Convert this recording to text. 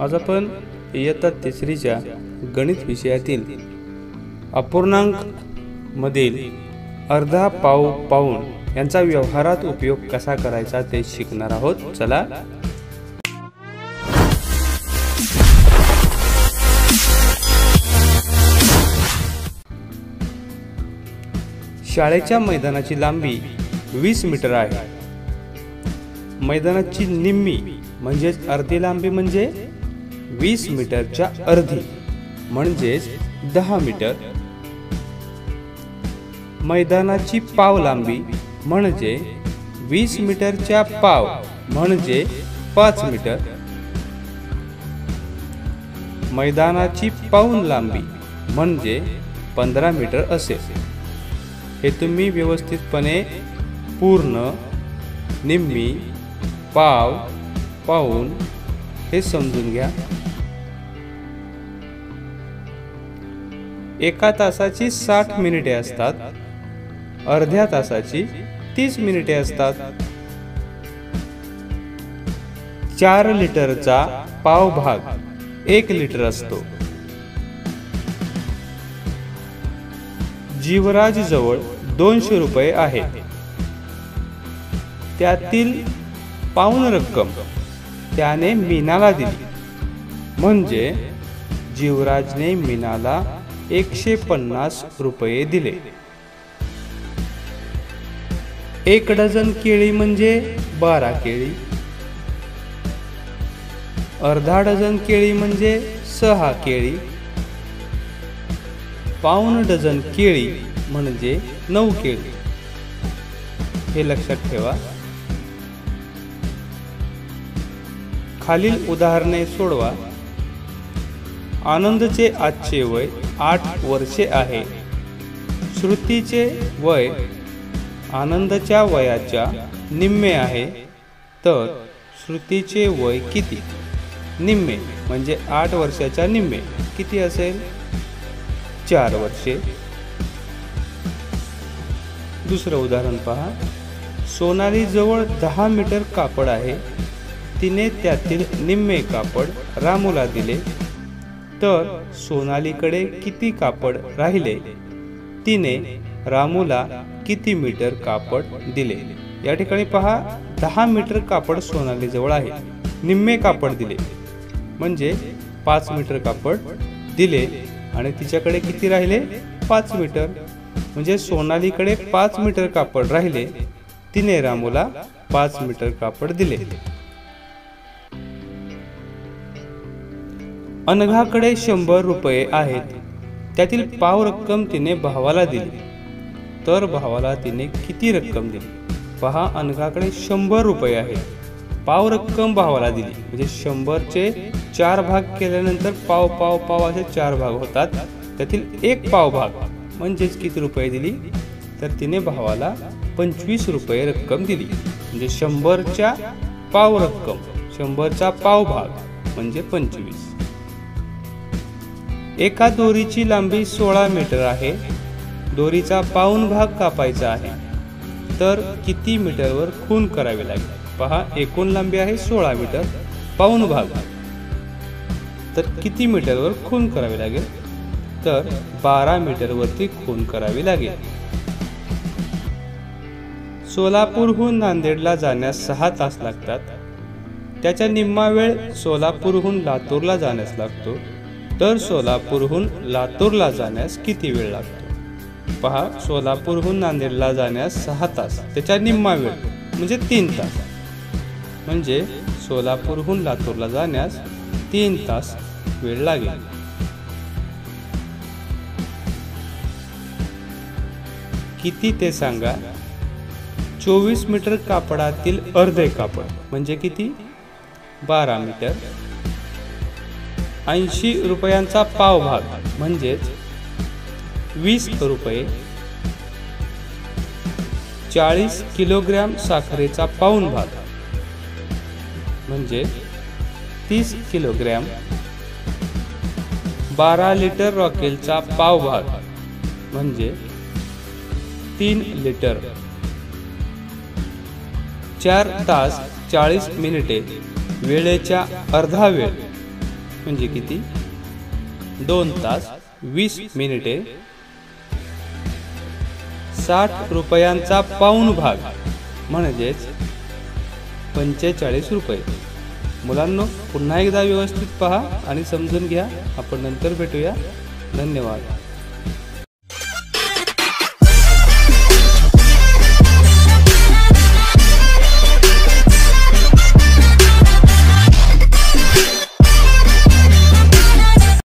आज आपण इयत्ता तिसरीच्या गणित विषयातील अपूर्णांक मधील अर्धा पाव पाऊण यांचा व्यवहारात उपयोग कसा करायचा ते शिकणार आहोत। चला शाळेच्या मैदानाची लांबी 20 मीटर आहे। मैदानाची निम्मी म्हणजे अर्धी लांबी म्हणजे 20 मीटरच्या अर्धी म्हणजे 10 मीटर। मैदानाची पाव लांबी म्हणजे 20 मीटरच्या पाव म्हणजे 5 मीटर। मैदानाची पाऊण लांबी म्हणजे 15 मीटर असेल। हे तुम्ही व्यवस्थितपणे पूर्ण, निम्मी, पाव, पाऊण हे समजून घ्या। एका तासाची 60 मिनिटे असतात, अर्ध्या तासाची 30 मिनिटे असतात। 4 लिटरचा पाव भाग 1 लिटर असतो। जीवराज जवळ 200 रुपये आहेत, त्यातील पाऊण रक्कम त्याने मीनाला दिली म्हणजे जीवराजने मीनाला 150 रुपये दिले। 1 डझन केळी म्हणजे 12 केळी, अर्धा डझन केळी म्हणजे 6 केळी, पाऊण डझन केळी म्हणजे 9 केळी। हे लक्षात ठेवा। खालील उदाहरणे सोडवा। आनंदचे आजचे वय 8 वर्षे आहे। श्रुतीचे वय आनंदच्या वयाच्या निम्मे आहे, तर श्रुतीचे वय किती? निम्मे म्हणजे 8 वर्षाच्या निम्मे किती असेल? 4 वर्षे। दुसरं उदाहरण पहा। सोनाली जवळ 10 मीटर कापड आहे, तिने त्यातील निम्मे कापड रामूला दिले, तर सोनालीकडे किती कापड राहिले? तिने रामूला किती मीटर कापड दिले? या ठिकाणी पहा, 10 मीटर कापड सोनाली जवळ आहे, निम्मे कापड दिले म्हणजे 5 मीटर कापड दिले आणि तिच्याकडे किती राहिले? 5 मीटर। म्हणजे सोनालीकडे 5 मीटर कापड राहिले, तिने रामूला 5 मीटर कापड दिले। अनघाकडे 100 रुपये आहेत, त्यातील पाव रक्कम तिने भावाला दिली, तर भावाला तिने किती रक्कम दिली? पहा, अनघाकडे 100 रुपये आहेत, पाव रक्कम भावाला दिली म्हणजे 100चे 4 भाग केल्यानंतर पाव पाव पाव असे 4 भाग होतात, त्यातील 1 पाव भाग म्हणजेच किती रुपये दिली? तर तिने भावाला 25 रुपये रक्कम दिली म्हणजे 100च्या पाव रक्कम, 100चा पाव भाग म्हणजे 25। एका दोरीची लांबी 16 मीटर आहे, दोरीचा पाऊण भाग कापायचा आहे, तर किती मीटरवर खून करावी लागेल? पहा, एकूण लांबी आहे 16 मीटर, पाऊण भाग तर किती मीटरवर खून करावी लागेल? तर 12 मीटरवरती खून करावी लागेल। सोलापूरहून नांदेडला जाण्यास 6 तास लागतात, त्याचा निम्मा वेळ सोलापूरहून लातूरला जाण्यास लागतो, तर सोलापूरहून लातूरला जाण्यास किती वेळ लागतो? पहा, सोलापूरहून नांदेडला जाण्यास 6 तास, त्याचा निम्मा वेळ म्हणजे 3 तास, म्हणजे सोलापूरहून लातूरला जाण्यास 3 तास वेळ लागेल। किती ते सांगा? 24 मीटर कापडातील अर्धे कापड म्हणजे किती? 12 मीटर। 80 रुपयांचा पाव भाग म्हणजेच 20 रुपये। 40 किलोग्रॅम साखरेचा पाऊण भाग म्हणजे 30 किलोग्रॅम। 12 लिटर रॉकेलचा पाव भाग म्हणजे 3 लिटर। 4 तास 40 मिनिटे वेळेच्या अर्धा वेळ म्हणजे किती? 2 तास 20 मिनिटे. 60 रुपयांचा पाऊण भाग म्हणजेच 45 रुपये. मुलांनो, पुन्हा एकदा व्यवस्थित पहा आणि समजून घ्या. आपण नंतर भेटूया. धन्यवाद.